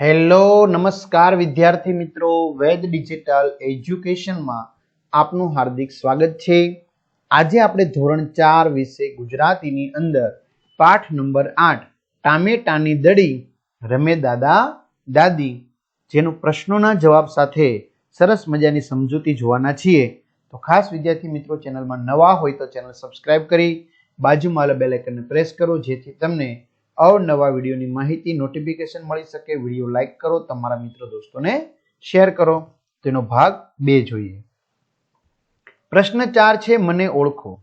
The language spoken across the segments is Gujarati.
હેલો નમસ્કાર વિદ્યાર્થી મિત્રો, વેદ ડિજિટલ એજ્યુકેશનમાં આપનું હાર્દિક સ્વાગત છે। આજે આપણે ધોરણ 4 વિષય ગુજરાતીની અંદર પાઠ નંબર 8 ટામેટાની દડી રમે દાદા દાદી જેનું પ્રશ્નોના જવાબ સાથે સરસ મજાની સમજૂતી જોવાના છીએ। તો ખાસ વિદ્યાર્થી મિત્રો, ચેનલમાં નવા હોય તો ચેનલ સબસ્ક્રાઇબ કરી બાજુમાં આવેલા બેલ આઇકનને પ્રેસ કરો જેથી તમને અવનવા વિડીયોની માહિતી નોટિફિકેશન મળી શકે। વિડીયો લાઈક કરો, તમારા મિત્રો દોસ્તોને શેર કરો। તેનો ભાગ 2 જોઈએ। પ્રશ્ન 4 છે મને ઓળખો।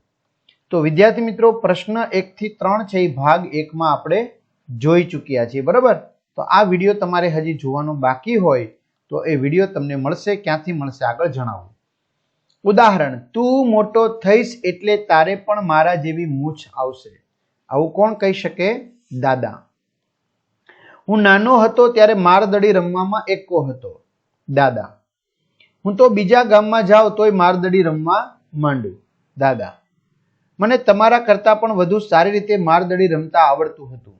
તો વિદ્યાર્થી મિત્રો, પ્રશ્ન 1 થી 3 છે એ ભાગ 1 માં આપણે જોઈ ચૂક્યા છીએ, બરાબર। તો આ વિડીયો તમારે હજી જોવાનો બાકી હોય તો એ વિડીયો તમને મળશે, ક્યાંથી મળશે આગળ જણાવું। ઉદાહરણ, તું મોટો થઈશ એટલે તારે પણ મારા જેવી મૂછ આવશે। આવું કોણ કહી શકે? દાદા। હું નાનો હતો ત્યારે મારદડી રમવામાં એકો હતો। દાદા। હું તો બીજા ગામમાં જાઉં તોય મારદડી રમવા માંડું। દાદા। મને તમારા કરતા પણ વધુ સારી રીતે મારદડી રમતા આવડતું હતું।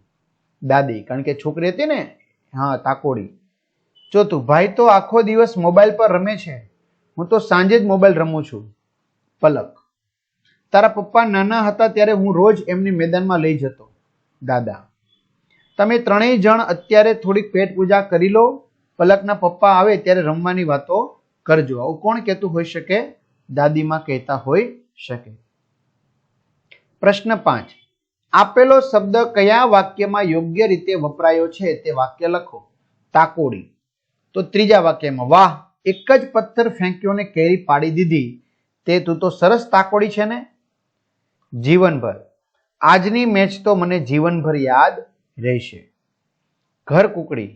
દાદી, કારણ કે છોકરી હતી ને, હા, તાકોડી। ચોથું, ભાઈ તો આખો દિવસ મોબાઈલ પર રમે છે, હું તો સાંજે જ મોબાઈલ રમું છું। પલક। તારા પપ્પા નાના હતા ત્યારે હું રોજ એમની મેદાનમાં લઈ જતો। દાદા। તમે ત્રણેય જણ અત્યારે થોડીક પેટ પૂજા કરી લો, પલકના પપ્પા આવે ત્યારે રમવાની વાતો કરજો। આવું કોણ કહેતું હોઈ શકે? દાદીમાં કહેતા હોઈ શકે। પ્રશ્ન 5, આપેલો શબ્દ કયા વાક્યમાં યોગ્ય રીતે વપરાયો છે તે વાક્ય લખો। તાકોડી। તો ત્રીજા વાક્યમાં, વાહ, એક જ પથ્થર ફેંક્યો ને કેરી પાડી દીધી, તે તું તો સરસ તાકોડી છે ને। જીવનભર। આજની મેચ તો મને જીવનભર યાદ રહેશે। ઘર કુકડી।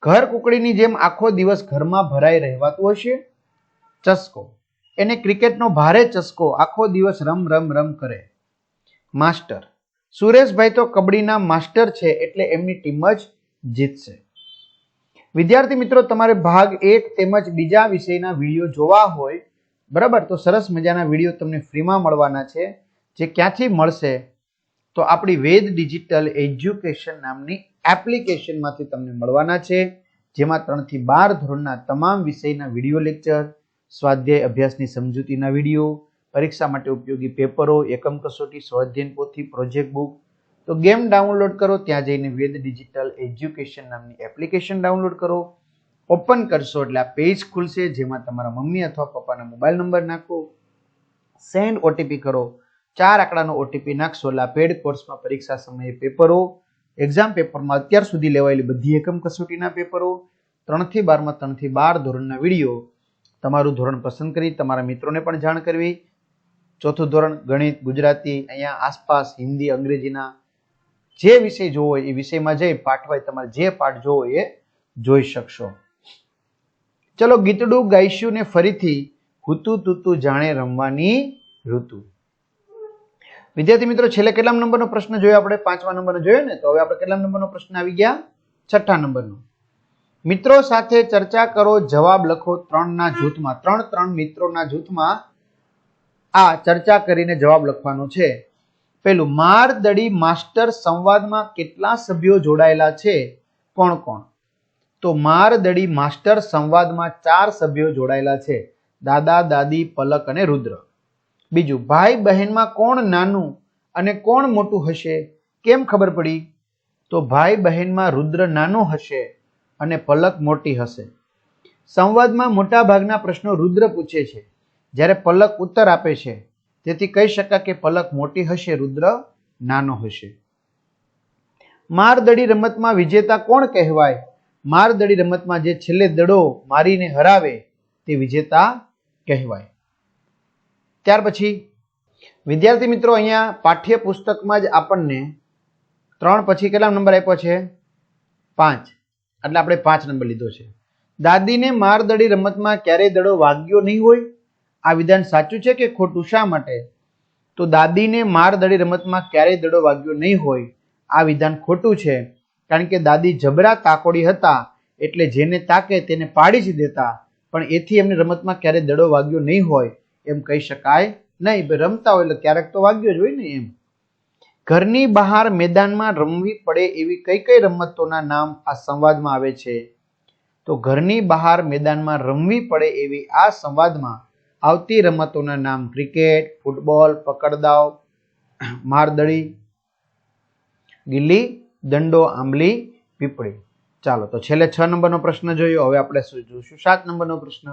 ઘર કુકડીની જેમ આખો દિવસ ઘરમાં ભરાઈ રહેવાતું હશે। ચસ્કો। એને ક્રિકેટનો ભારે ચસ્કો, આખો દિવસ રમ રમ રમ કરે। માસ્ટર। સુરેશભાઈ તો કબડ્ડીના માસ્ટર છે એટલે એમની ટીમ જ જીતશે। વિદ્યાર્થી મિત્રો, તમારે ભાગ 1 તેમજ બીજા વિષયના વિડીયો જોવા હોય, બરાબર, તો સરસ મજાના વિડીયો તમને ફ્રીમાં મળવાના છે। જે ક્યાંથી મળશે? તો આપણી વેદ ડિજિટલ એજ્યુકેશન નામની એપ્લિકેશનમાંથી તમને મળવાના છે, જેમાં 3 થી 12 ધોરણના તમામ વિષયના વિડીયો લેક્ચર, સ્વાધ્યાય અભ્યાસની સમજૂતીના વિડીયો, પરીક્ષા માટે ઉપયોગી પેપરો, એકમ કસોટી, સ્વાધ્યાયન પોથી, પ્રોજેક્ટ બુક। તો ગેમ ડાઉનલોડ કરો, ત્યાં જઈને વેદ ડિજિટલ એજ્યુકેશન નામની એપ્લિકેશન ડાઉનલોડ કરો। ઓપન કરશો એટલે આ પેજ ખુલશે, જેમાં તમારા મમ્મી અથવા પપ્પાના મોબાઈલ નંબર નાખો, સેન્ડ ઓટીપી કરો, 4 આંકડાનો ઓટીપી નાખશો એટલે આ પેડ કોર્સમાં પરીક્ષા સમયે પેપરો, એક્ઝામ પેપરમાં અત્યાર સુધી લેવાયેલી બધી એકમ કસોટીના પેપરો, 3 થી 12 માં 3 થી 12 ધોરણના વિડીયો, તમારું ધોરણ પસંદ કરી તમારા મિત્રોને પણ જાણ કરવી। ચોથું ધોરણ ગણિત, ગુજરાતી, અહીંયા આસપાસ હિન્દી, અંગ્રેજીના જે વિષય જોવો હોય એ વિષયમાં જઈ પાઠ વાય તમારે જે પાઠ જોવો એ જોઈ શકશો। ચલો ગીતડું ગાઈશું ને ફરીથી, હુતુ તુતુ જાણે રમવાની ઋતુ। વિદ્યાર્થી મિત્રો, છેલ્લે કેટલા નંબરનો પ્રશ્ન જોયો આપણે? 5મા નંબરનો જોયો ને। તો હવે આપણે કેટલા નંબરનો પ્રશ્ન આવી ગયા? 6થા નંબરનો। મિત્રો સાથે ચર્ચા કરો, જવાબ લખો 3 ના જૂથમાં। 3 મિત્રોના જૂથમાં આ ચર્ચા કરીને જવાબ લખવાનો છે। પેલું, મારદડી માસ્ટર સંવાદમાં કેટલા સભ્યો જોડાયેલા છે? કોણ કોણ? તો મારદડી માસ્ટર સંવાદમાં 4 સભ્યો જોડાયેલા છે, દાદા, દાદી, પલક અને રુદ્ર। બીજું, ભાઈ બહેનમાં કોણ નાનું અને કોણ મોટું હશે? કેમ ખબર પડી? તો ભાઈ બહેનમાં રુદ્ર નાનો હશે અને પલક મોટી હશે। સંવાદમાં મોટા ભાગના પ્રશ્નો રુદ્ર પૂછે છે, જ્યારે પલક ઉત્તર આપે છે, તેથી કહી શકાય કે પલક મોટી હશે, રુદ્ર નાનો હશે। મારદડી રમતમાં વિજેતા કોણ કહેવાય? મારદડી રમતમાં જે છેલ્લે દડો મારીને હરાવે તે વિજેતા કહેવાય। ત્યાર પછી વિદ્યાર્થી મિત્રો, અહીંયા પાઠ્યપુસ્તકમાં જ આપણને 3 પછી કેટલા નંબર આપ્યો છે? 5, એટલે આપણે 5 નંબર લીધો છે। દાદીને મારદડી રમતમાં ક્યારેય દડો વાગ્યો નહીં હોય, આ વિધાન સાચું છે કે ખોટું? શા માટે? તો દાદીને મારદડી રમતમાં ક્યારેય દડો વાગ્યો નહીં હોય, આ વિધાન ખોટું છે, કારણ કે દાદી જબરા તાકોડી હતા એટલે જેને તાકે તેને પાડી જ દેતા, પણ એથી એમની રમતમાં ક્યારેય દડો વાગ્યો નહીં હોય એમ કહી શકાય નહીં। રમતા હોય એટલે ક્યારેક તો વાગ્યો જ હોય ને એમ। ઘરની બહાર મેદાનમાં રમવી પડે એવી કઈ કઈ રમતોના નામ આ સંવાદમાં આવે છે? તો ઘરની બહાર મેદાનમાં રમવી પડે એવી આ સંવાદમાં આવતી રમતોના નામ ક્રિકેટ, ફૂટબોલ, પકડદાવ, મારદડી, ગિલ્લી દંડો, આંબલી પીપળી. ચાલો તો છેલ્લે 6 નંબરનો પ્રશ્ન જોયો. હવે આપણે શું જોઈશું? 7 નંબરનો પ્રશ્ન.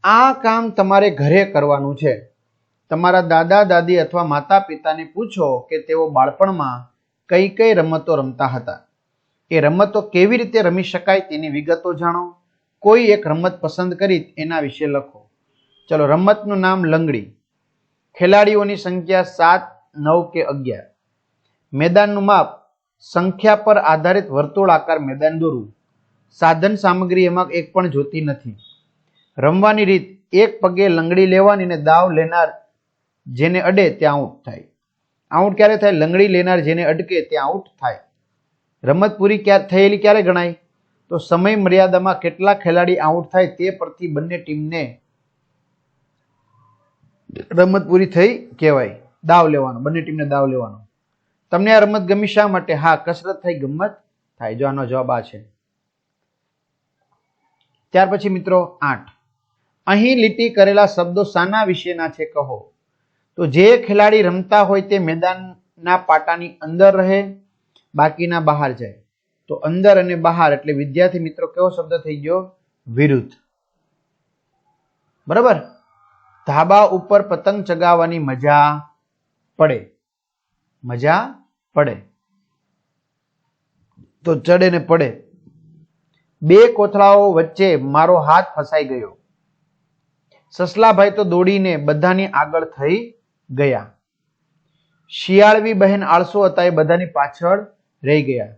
આ કામ તમારે ઘરે કરવાનું છે. તમારા દાદા દાદી અથવા માતા પિતાને પૂછો કે તેઓ બાળપણમાં કઈ કઈ રમતો રમતા હતા. એ રમતો કેવી રીતે રમી શકાય તેની વિગતો જાણો. કોઈ એક રમત પસંદ કરી એના વિશે લખો. ચલો, રમતનું નામ લંગડી. ખેલાડીઓની સંખ્યા 7, 9 કે 11. મેદાનનું માપ સંખ્યા પર આધારિત વર્તુળાકાર મેદાન દોરવું. સાધન સામગ્રી એમાં એક પણ જોતી નથી. રમવાની રીત: એક પગે લંગડી લેવાની ને દાવ લેનાર જેને અડે તે આઉટ થાય. આઉટ ક્યારે થાય? લંગડી લેનાર જેને અડકે તે આઉટ થાય. રમત પૂરી થયેલી ક્યારે ગણાય? તો સમય મર્યાદામાં કેટલા ખેલાડી આઉટ થાય તે પરથી બંને ટીમને રમત પૂરી થઈ કહેવાય. દાવ લેવાનો, બંને ટીમને દાવ લેવાનો. તમને આ રમત ગમી શા માટે? હા, કસરત થઈ, ગમત થાય. જો આનો જવાબ આ છે. ત્યાર પછી મિત્રો 8. અહીં લીટી કરેલા શબ્દો શાના વિશેના છે કહો. તો જે ખેલાડી રમતા હોય તે મેદાનના પાટાની અંદર રહે, બાકીના બહાર જાય. તો અંદર અને બહાર એટલે વિદ્યાર્થી મિત્રો કેવો શબ્દ થઈ ગયો? વિરુદ્ધ. બરાબર. ધાબા ઉપર પતંગ ચગાવવાની મજા પડે. મજા પડે. તો ચડે ને પડે. બે કોથળાઓ વચ્ચે મારો હાથ ફસાઈ ગયો. સસલાભાઈ તો દોડીને બધાની આગળ થઈ ગયા. શિયાળવી બહેન આળસો હતા, એ બધાની પાછળ રહી ગયા.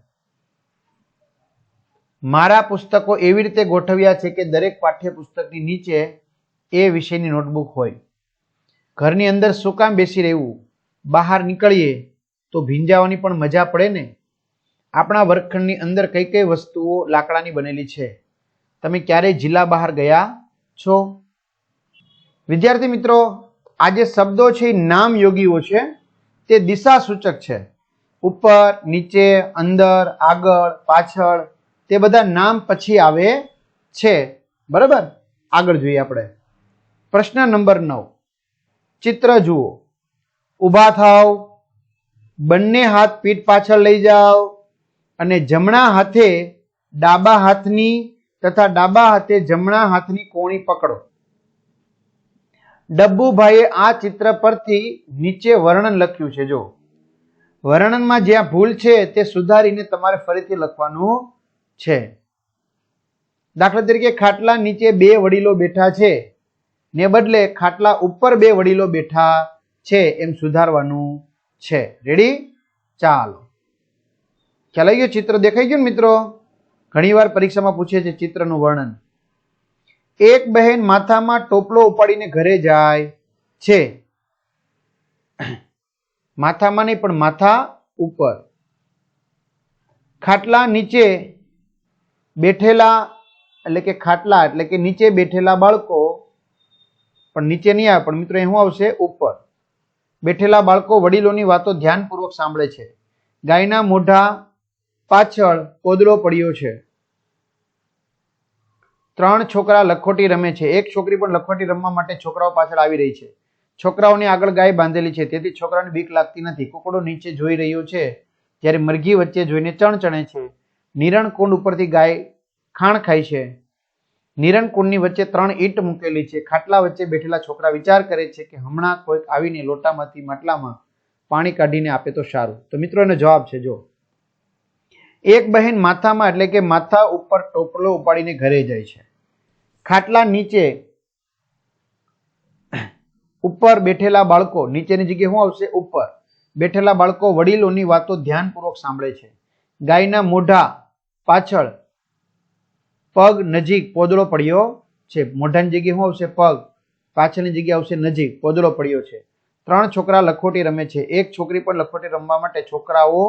મારા પુસ્તકો એવી રીતે ગોઠવ્યા છે કે દરેક પાઠ્યપુસ્તકની નીચે એ વિષયની નોટબુક હોય. ઘરની અંદર શું કામ બેસી રહેવું? બહાર નીકળીએ તો ભીંજાવાની પણ મજા પડે ને. આપણા વર્ગખંડની અંદર કઈ કઈ વસ્તુઓ લાકડાની બનેલી છે? તમે ક્યારેય જિલ્લા બહાર ગયા છો? વિદ્યાર્થી મિત્રો, આ જે શબ્દો છે એ નામ યોગીઓ છે. તે દિશા સૂચક છે. ઉપર, નીચે, અંદર, આગળ, પાછળ, તે બધા નામ પછી આવે છે. બરાબર. આગળ જોઈએ આપણે. પ્રશ્ન નંબર 9. ચિત્ર જુઓ. ઊભા થાવ, બંને હાથ પીઠ પાછળ લઈ જાઓ અને જમણા હાથે ડાબા હાથની તથા ડાબા હાથે જમણા હાથની કોણી પકડો. ડબ્બુભાઈએ આ ચિત્ર પરથી નીચે વર્ણન લખ્યું છે. જો વર્ણનમાં જ્યાં ભૂલ છે તે સુધારીને તમારે ફરીથી લખવાનું છે. દાખલા તરીકે ખાટલા નીચે 2 વડીલો બેઠા છે ને બદલે ખાટલા ઉપર 2 વડીલો બેઠા છે એમ સુધારવાનું છે. રેડી? ચાલો, ખ્યાલ આવી ગયો? ચિત્ર દેખાઈ ગયું મિત્રો? ઘણીવાર પરીક્ષામાં પૂછે છે ચિત્રનું વર્ણન. એક બહેન માથામાં ટોપલો ઉપાડીને ઘરે જાય છે. માથામાં નહીં પણ માથા ઉપર. ખાટલા નીચે બેઠેલા એટલે કે ખાટલા એટલે કે નીચે બેઠેલા બાળકો, પણ નીચે નહીં આવે પણ મિત્રો શું આવશે? ઉપર. બેઠેલા બાળકો વડીલોની વાતો ધ્યાનપૂર્વક સાંભળે છે. ગાયના મોઢા પાછળ પોદળો પડ્યો છે. 3 છોકરા લખોટી રમે છે. એક છોકરી પણ લખોટી રમવા માટે છોકરાઓ પાછળ આવી રહી છે. છોકરાઓની આગળ ગાય બાંધેલી છે, તેથી છોકરાઓને બીક લાગતી નથી. કુકડો નીચે જોઈ રહ્યો છે જ્યારે મરઘી વચ્ચે જોઈને ચણચણે છે. નિરણકુંડ ઉપરથી ગાય ખાણ ખાય છે. નિરણકુંડની વચ્ચે 3 ઈંટ મૂકેલી છે. ખાટલા વચ્ચે બેઠેલા છોકરા વિચાર કરે છે કે હમણાં કોઈક આવીને લોટામાંથી માટલામાં પાણી કાઢીને આપે તો સારું. તો મિત્રો એનો જવાબ છે. જો એક બહેન માથામાં એટલે કે માથા ઉપર ટોપલો ઉપાડીને ઘરે જાય છે. ખાટલા નીચે ઉપર બેઠેલા બાળકો, નીચેની જગ્યાએ શું આવશે? ઉપર. બેઠેલા બાળકો વડીલોની વાતો ધ્યાનપૂર્વક સાંભળે છે. ગાયના મોઢા પાછળ પગ નજીક પોદળો પડ્યો છે. મોઢાની જગ્યાએ શું આવશે? પગ. પાછળની જગ્યાએ આવશે નજીક, પોદળો પડ્યો છે. 3 છોકરા લખોટી રમે છે. એક છોકરી પણ લખોટી રમવા માટે છોકરાઓ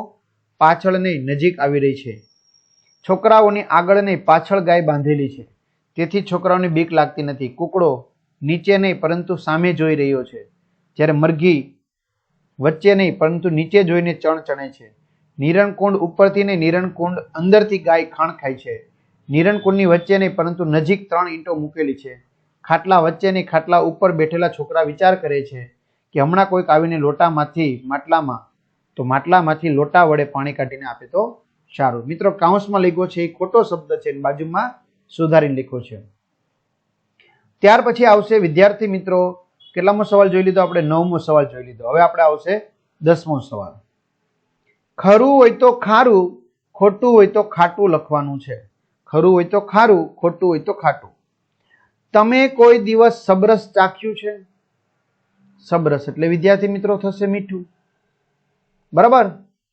પાછળ નહીં નજીક આવી રહી છે. છોકરાઓની આગળ નહીં પાછળ ગાય બાંધેલી છે, તેથી છોકરાઓને બીક લાગતી નથી. કુકડો નીચે નહીં પરંતુ સામે જોઈ રહ્યો છે, જ્યારે મરઘી વચ્ચે નહીં પરંતુ નીચે જોઈને ચણચણે છે. નિરણકુંડ ઉપરથી નહીં, નિરણકુંડ અંદરથી ગાય ખાણ ખાય છે. નિરણકુળની વચ્ચે નહીં પરંતુ નજીક 3 ઈંટો મૂકેલી છે. ખાટલા વચ્ચે નહીં, ખાટલા ઉપર બેઠેલા છોકરા વિચાર કરે છે કે હમણાં કોઈક આવીને માટલામાંથી લોટા વડે પાણી કાઢીને આપે તો સારું. મિત્રો કાઉન્સમાં લખ્યો છે એ ખોટો શબ્દ છે, બાજુમાં સુધારીને લખ્યો છે. ત્યાર પછી આવશે વિદ્યાર્થી મિત્રો, કેટલામો સવાલ જોઈ લીધો આપણે? 9મો સવાલ જોઈ લીધો. હવે આપણે આવશે 10મો સવાલ. ખરું હોય તો ખારું, ખોટું હોય તો ખાટું લખવાનું છે. ખરું હોય તો ખારું, ખોટું હોય તો ખાટું. તમે કોઈ દિવસ સબરસ ચાખ્યું છે? સબરસ એટલે વિદ્યાર્થી મિત્રો થશે મીઠું. બરાબર?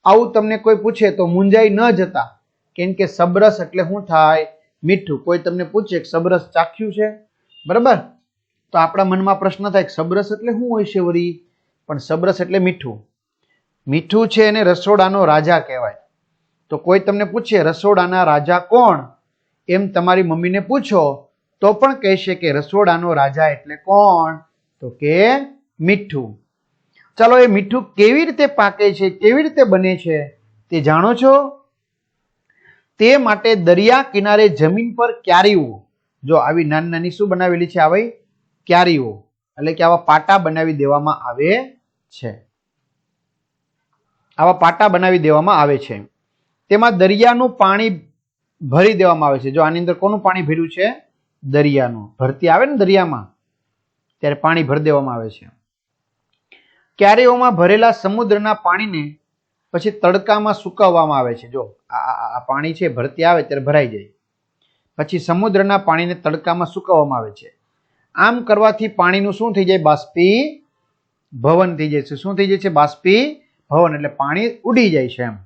આવું તમને કોઈ પૂછે તો મૂંઝાઈ ન જતા, કેમ કે સબરસ એટલે શું થાય? મીઠું. કોઈ તમને પૂછે કે સબરસ ચાખ્યું છે, બરાબર, તો આપણા મનમાં પ્રશ્ન થાય કે સબરસ એટલે શું હોય છે વળી? પણ સબરસ એટલે મીઠું. મીઠું છે એને રસોડાનો રાજા કહેવાય. તો કોઈ તમને પૂછે રસોડાના રાજા કોણ, એમ તમારી મમ્મીને પૂછો તો પણ કહેશે કે રસોડાનો રાજા એટલે કોણ? તો કે મીઠું. ચાલો, એ મીઠું કેવી રીતે પાકે છે, કેવી રીતે બને છે તે જાણો છો? તે માટે દરિયા કિનારે જમીન પર ક્યારીઓ, જો આવી નાની નાની શું બનાવેલી છે? આવી ક્યારીઓ એટલે કે આવા પાટા બનાવી દેવામાં આવે છે. આવા પાટા બનાવી દેવામાં આવે છે. તેમાં દરિયાનું પાણી ભરી દેવામાં આવે છે. જો આની અંદર કોનું પાણી ભર્યું છે? દરિયાનું. ભરતી આવે ને દરિયામાં ત્યારે પાણી ભરી દેવામાં આવે છે. ક્યારીઓમાં ભરેલા સમુદ્રના પાણીને પછી તડકામાં સુકવવામાં આવે છે. જો આ પાણી છે ભરતી આવે ત્યારે ભરાઈ જાય, પછી સમુદ્રના પાણીને તડકામાં સુકવવામાં આવે છે. આમ કરવાથી પાણીનું શું થઈ જાય? બાષ્પીભવન થઈ જાય છે. શું થઈ જાય છે? બાષ્પીભવન એટલે પાણી ઉડી જાય છે એમ.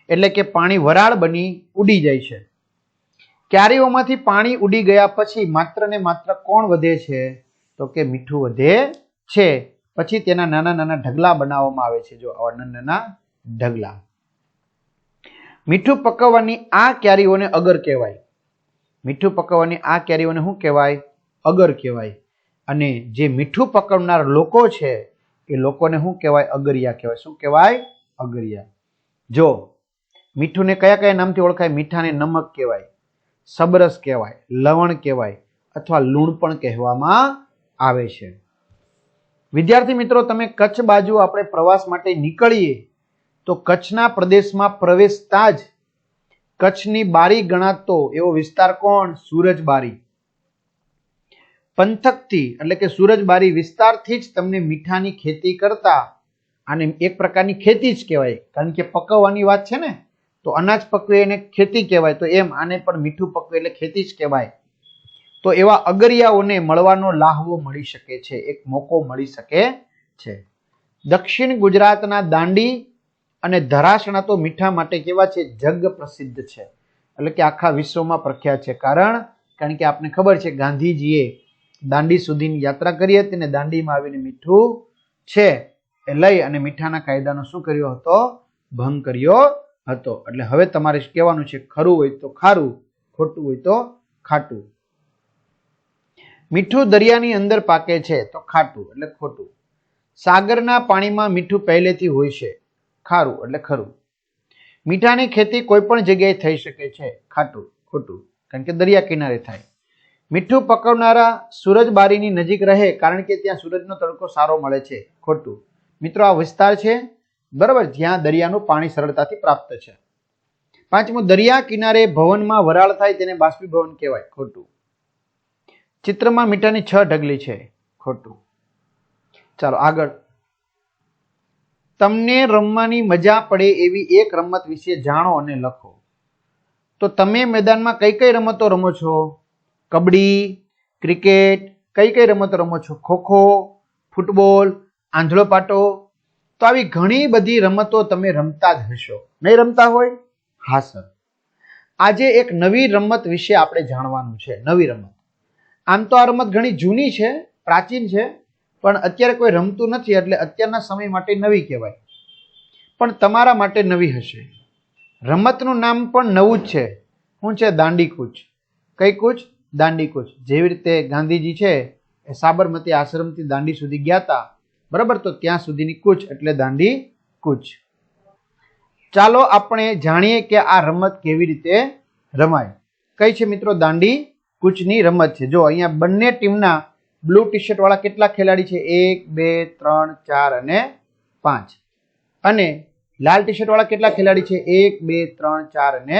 એટલે કે પાણી વરાળ બની ઉડી જાય છે. ક્યારીઓમાંથી પાણી ઉડી ગયા પછી માત્ર ને માત્ર કોણ વધે છે? તો કે મીઠું વધે છે. પછી તેના નાના નાના ઢગલા બનાવવામાં આવે છે. જો આવા નાના નાના ઢગલા. મીઠું પકવવાની આ ક્યારીઓને અગર કહેવાય. મીઠું પકવવાની આ ક્યારીઓને શું કહેવાય? અગર કહેવાય. અને જે મીઠું પકવનાર લોકો છે એ લોકોને શું કહેવાય? અગરિયા કહેવાય. શું કહેવાય? અગરિયા. જો મીઠુંને કયા કયા નામથી ઓળખાય? મીઠાને નમક કહેવાય, સબરસ કહેવાય, લવણ કહેવાય અથવા લૂણ પણ કહેવામાં આવે છે. વિદ્યાર્થી મિત્રો, તમે કચ્છ બાજુ આપણે પ્રવાસ માટે નીકળીએ તો કચ્છના પ્રદેશમાં પ્રવેશતા જ કચ્છની બારી ગણાતો એવો વિસ્તાર કોણ? સુરજબારી. પંથકથી એટલે કે સુરજબારી વિસ્તારથી જ તમને મીઠાની ખેતી કરતા, આને એક પ્રકારની ખેતી જ કહેવાય, કારણ કે પકવવાની વાત છે ને, તો અનાજ પકવે એને ખેતી કહેવાય, તો એમ આને પણ મીઠું પકવે એટલે ખેતી જ કહેવાય. તો એવા અગરિયાઓને મળવાનો લાહવો મળી શકે છે, એક મોકો મળી શકે છે. દક્ષિણ ગુજરાતના દાંડી અને ધરાસણા તો મીઠા માટે કેવા છે? જગ પ્રસિદ્ધ છે. એટલે કે આખા વિશ્વમાં પ્રખ્યાત છે. કારણ કે આપને ખબર છે ગાંધીજીએ દાંડી સુધીની યાત્રા કરી હતી ને દાંડીમાં આવીને મીઠું છે એ લઈ અને મીઠાના કાયદાનો શું કર્યો હતો? ભંગ કર્યો હતો. એટલે હવે તમારે કહેવાનું છે ખરું હોય તો ખારું, ખોટું હોય તો ખાટું. મીઠું દરિયાની અંદર પાકે છે તો ખાટું એટલે ખોટું. સાગરના પાણીમાં મીઠું પહેલેથી હોય છે, ખારું એટલે ખરું. મીઠાની ખેતી કોઈ પણ જગ્યાએ થઈ શકે છે, ખાટું ખોટું, કારણ કે દરિયા કિનારે થાય. મીઠું પકવનારા સુરજબારીની નજીક રહે કારણ કે ત્યાં સૂરજનો તડકો સારો મળે છે, ખોટું. મિત્રો, આ વિસ્તાર છે બરાબર જ્યાં દરિયાનું પાણી સરળતાથી પ્રાપ્ત છે. પાંચમું, દરિયા કિનારે ભવનમાં વરાળ થાય તેને બાષ્પીભવન કહેવાય, ખોટું. ચિત્રમાં મીઠાની 6 ઢગલી છે, ખોટું. ચાલો આગળ. તમને રમવાની મજા પડે એવી એક રમત વિશે જાણો અને લખો. તો તમે મેદાનમાં કઈ કઈ રમતો રમો છો? કબડ્ડી, ક્રિકેટ, કઈ કઈ રમતો રમો છો? ખોખો, ફૂટબોલ, આંધળો પાટો. તો આવી ઘણી બધી રમતો તમે રમતા જ હશો, નહીં રમતા હોય? હા સર. આજે એક નવી રમત વિશે આપણે જાણવાનું છે. નવી રમત. આમ તો આ રમત ઘણી જૂની છે, પ્રાચીન છે, પણ અત્યારે કોઈ રમતું નથી એટલે અત્યારના સમય માટે નવી કહેવાય, પણ તમારા માટે નવી હશે. રમતનું નામ પણ નવું જ છે. શું છે? દાંડી કૂચ. કઈ કૂચ? દાંડી કૂચ. જેવી રીતે ગાંધીજી છે એ સાબરમતી આશ્રમથી દાંડી સુધી ગયા હતા, બરાબર, તો ત્યાં સુધીની કૂચ એટલે દાંડી કૂચ. ચાલો આપણે જાણીએ કે આ રમત કેવી રીતે રમાય. કઈ છે મિત્રો? દાંડી કૂચની રમત છે. જો અહીંયા બંને ટીમના બ્લુ ટી શર્ટ વાળા કેટલા ખેલાડી છે? 1 2 3 4 અને 5. અને લાલ ટી શર્ટ વાળા કેટલા ખેલાડી છે? 1 2 3 4 અને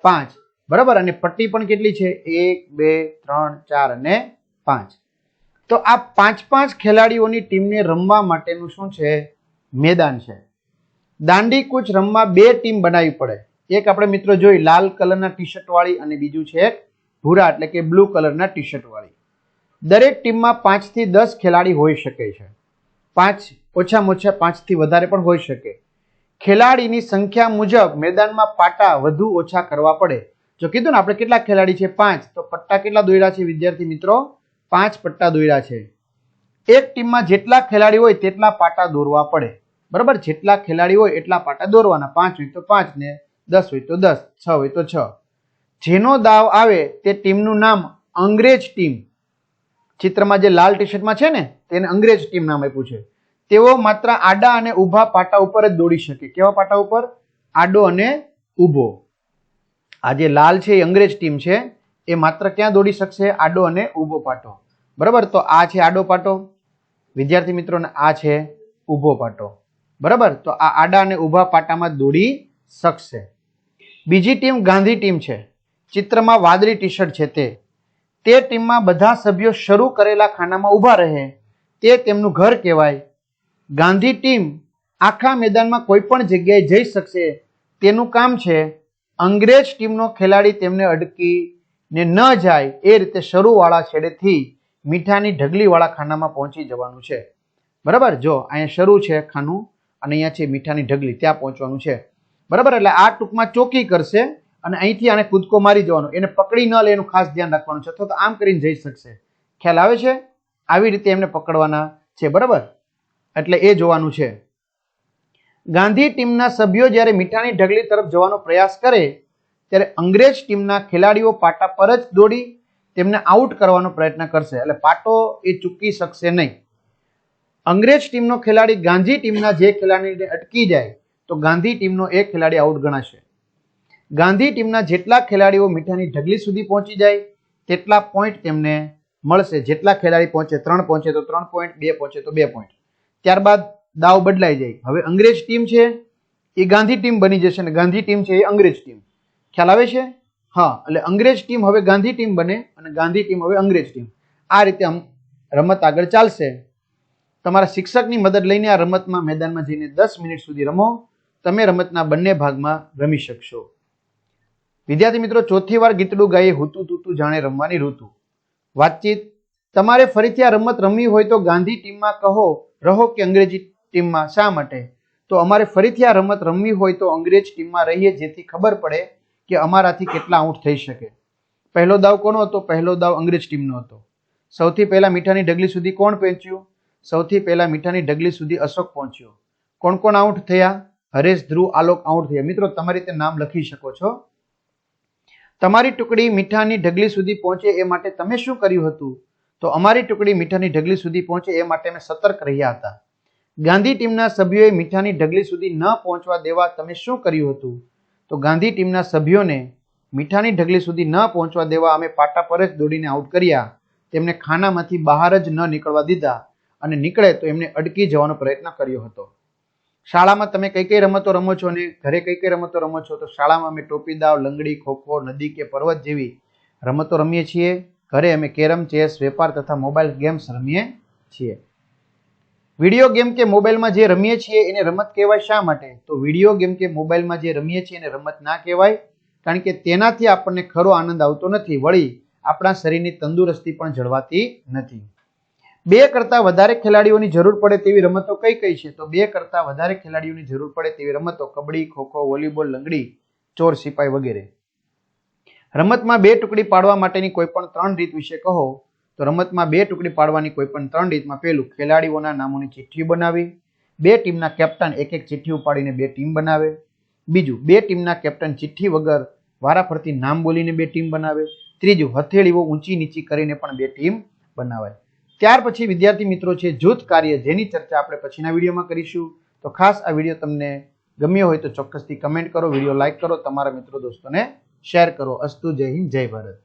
5. બરાબર. અને પટ્ટી પણ કેટલી છે? 1 2 3 4 અને 5. તો આ 5 ખેલાડીઓની ટીમને રમવા માટેનું શું છે? મેદાન છે. દાંડી કૂચ રમવા 2 ટીમ બનાવવી પડે. એક આપણે મિત્રો જોઈ લાલ કલરના ટી શર્ટ વાળી અને બીજું છે એક ભૂરા એટલે કે બ્લુ કલરના ટી શર્ટ વાળી. દરેક ટીમમાં 5 થી 10 ખેલાડી હોઈ શકે છે. 5 ઓછામાં ઓછા 5 થી વધારે પણ હોઈ શકે. ખેલાડીની સંખ્યા મુજબ મેદાનમાં પાટા વધુ ઓછા કરવા પડે. જો કીધું ને આપણે કેટલા ખેલાડી છે? 5. તો પટ્ટા કેટલા દોર્યા છે વિદ્યાર્થી મિત્રો? 5 પટ્ટા દોર્યા છે. એક ટીમમાં જેટલા ખેલાડી હોય તેટલા પાટા દોરવા પડે. બરાબર. જેટલા ખેલાડી હોય એટલા પાટા દોરવાના. 5 હોય તો 5 ને 10 હોય તો 10, 6 હોય તો 6. જેનો દાવ આવે તે ટીમનું નામ અંગ્રેજ ટીમ. ચિત્રમાં જે લાલ ટી શર્ટમાં છે ને તેને અંગ્રેજ ટીમ નામ આપ્યું છે. તેઓ માત્ર આડા અને ઊભા પાટા ઉપર જ દોડી શકે. કેવા પાટા ઉપર? આડો અને ઊભો. આ જે લાલ છે એ અંગ્રેજ ટીમ છે, એ માત્ર ક્યાં દોડી શકશે? આડો અને ઊભો પાટો. બરાબર. તો આ છે આડો પાટો વિદ્યાર્થી મિત્રોને, આ છે ઊભો પાટો. બરાબર. તો આ આડા અને ઊભા પાટામાં દોડી શકશે. બીજી ટીમ ગાંધી ટીમ છે. ચિત્રમાં વાદળી ટી શર્ટ છે તે ટીમમાં બધા સભ્યો શરૂ કરેલા ખાનામાં ઊભા રહે તે તેમનું ઘર કહેવાય. ગાંધી ટીમ આખા મેદાનમાં કોઈ પણ જગ્યાએ જઈ શકશે તેનું કામ છે. અંગ્રેજ ટીમનો ખેલાડી તેમને અડકીને ન જાય એ રીતે શરૂવાળા છેડેથી મીઠાની ઢગલીવાળા ખાનામાં પહોંચી જવાનું છે. બરાબર. જો અહીંયા શરૂ છે ખાનું અને અહીંયા છે મીઠાની ઢગલી, ત્યાં પહોંચવાનું છે. બરાબર. એટલે આ ટૂંકમાં ચોકી કરશે અને અહીંથી આને કૂદકો મારી જવાનો. એને પકડી ન લે એનું ખાસ ધ્યાન રાખવાનું છે. અથવા તો આમ કરીને જઈ શકશે. ખ્યાલ આવે છે? આવી રીતે એમને પકડવાના છે. બરાબર. એટલે એ જોવાનું છે. ગાંધી ટીમના સભ્યો જ્યારે મીઠાની ઢગલી તરફ જવાનો પ્રયાસ કરે ત્યારે અંગ્રેજ ટીમના ખેલાડીઓ પાટા પર જ દોડી તેમને આઉટ કરવાનો પ્રયત્ન કરશે. એટલે પાટો એ ચૂકી શકશે નહીં. અંગ્રેજ ટીમનો ખેલાડી ગાંધી ટીમના જે ખેલાડીને અટકી જાય તો ગાંધી ટીમનો એક ખેલાડી આઉટ ગણાશે. ગાંધી ટીમના જેટલા ખેલાડીઓ મીઠાની ઢગલી સુધી પહોંચી જાય તેટલા પોઈન્ટ તેમને મળશે. જેટલા ખેલાડી પહોંચે, 3 પહોંચે તો 3 પોઈન્ટ, 2 પહોંચે તો 2 પોઈન્ટ. ત્યારબાદ દાવ બદલાઈ જાય. હવે અંગ્રેજ ટીમ છે એ ગાંધી ટીમ બની જશે અને ગાંધી ટીમ છે એ અંગ્રેજ ટીમ. ખ્યાલ આવે છે? હા. એટલે અંગ્રેજ ટીમ હવે ગાંધી ટીમ બને અને ગાંધી ટીમ હવે અંગ્રેજ ટીમ. આ રીતે રમત આગળ ચાલશે. તમારા શિક્ષકની મદદ લઈને આ રમતમાં મેદાનમાં જઈને 10 મિનિટ સુધી રમો. તમે રમતના બંને ભાગમાં રમી શકશો. વિદ્યાર્થી મિત્રો, ચોથી વાર ગીતડું ગાઈએ હુતું તૂતું જાણે રમવાની ઋતુ. વાતચીત. તમારે ફરીથી આ રમત રમવી હોય તો ગાંધી ટીમમાં રહો કે અંગ્રેજી ટીમમાં. શા માટે? તો અમારે ફરીથી આ રમત રમવી હોય તો અંગ્રેજ ટીમમાં રહીએ જેથી ખબર પડે કે અમારાથી કેટલા આઉટ થઈ શકે. પહેલો દાવ કોનો હતો? પહેલો દાવ અંગ્રેજ ટીમનો હતો. સૌથી પહેલા મીઠાની ઢગલી સુધી કોણ પહોંચ્યું? સૌથી પહેલા મીઠાની ઢગલી સુધી અશોક પહોંચ્યો. કોણ કોણ આઉટ થયા? હરેશ, ધ્રુવ, આલોક આઉટ થયા. મિત્રો તમારી રીતે નામ લખી શકો છો. તમારી ટુકડી મીઠાની ઢગલી સુધી પહોંચે એ માટે તમે શું કર્યું હતું? તો અમારી ટુકડી મીઠાની ઢગલી સુધી પહોંચે એ માટે અમે સતર્ક રહ્યા હતા. ગાંધી ટીમના સભ્યોએ મીઠાની ઢગલી સુધી ન પહોંચવા દેવા તમે શું કર્યું હતું? તો ગાંધી ટીમના સભ્યોને મીઠાની ઢગલી સુધી ન પહોંચવા દેવા અમે પાટા પર જ દોડીને આઉટ કર્યા. તેમને ખાનામાંથી બહાર જ ન નીકળવા દીધા અને નીકળે તો એમને અડકી જવાનો પ્રયત્ન કર્યો હતો. શાળામાં તમે કઈ કઈ રમતો રમો છો અને ઘરે કઈ કઈ રમતો રમો છો? તો શાળામાં અમે ટોપી દાવ, લંગડી, ખોખો, નદી કે પર્વત જેવી રમતો રમીએ છીએ. ઘરે અમે કેરમ, ચેસ, વેપાર તથા મોબાઈલ ગેમ્સ રમીએ છીએ. વિડીયો ગેમ કે મોબાઈલમાં જે રમીએ છીએ એને રમત કહેવાય. શા માટે? તો વિડીયો ગેમ કે મોબાઈલમાં જે રમીએ છીએ એને રમત ના કહેવાય, કારણ કે તેનાથી આપણને ખરો આનંદ આવતો નથી. વળી આપણા શરીરની તંદુરસ્તી પણ જળવાતી નથી. 2 કરતાં વધારે ખેલાડીઓની જરૂર પડે તેવી રમતો કઈ કઈ છે? તો 2 કરતાં વધારે ખેલાડીઓની જરૂર પડે તેવી રમતો કબડ્ડી, ખોખો, વોલીબોલ, લંગડી, ચોર સિપાઈ વગેરે. રમતમાં 2 ટુકડી પાડવા માટેની કોઈ પણ 3 રીત વિશે કહો. તો રમતમાં 2 ટુકડી પાડવાની કોઈ પણ 3 રીતમાં પહેલું, ખેલાડીઓના નામોની ચિઠ્ઠી બનાવી. 2 ટીમના કેપ્ટન એક એક ચિઠ્ઠી ઉપાડીને 2 ટીમ બનાવે. બીજું, 2 ટીમના કેપ્ટન ચિઠ્ઠી વગર વારાફરતી નામ બોલીને 2 ટીમ બનાવે. ત્રીજું, હથેળીઓ ઊંચી નીચી કરીને પણ 2 ટીમ બનાવાય. ત્યાર પછી વિદ્યાર્થી મિત્રો છે જૂથ કાર્ય, જેની ચર્ચા આપણે પછીના વિડીયોમાં કરીશું. તો ખાસ આ વિડીયો તમને ગમ્યો હોય તો ચોક્કસથી કમેન્ટ કરો, વિડીયો લાઈક કરો, તમારા મિત્રો દોસ્તોને શેર કરો. અસ્તુ. જય હિન્દ, જય ભારત.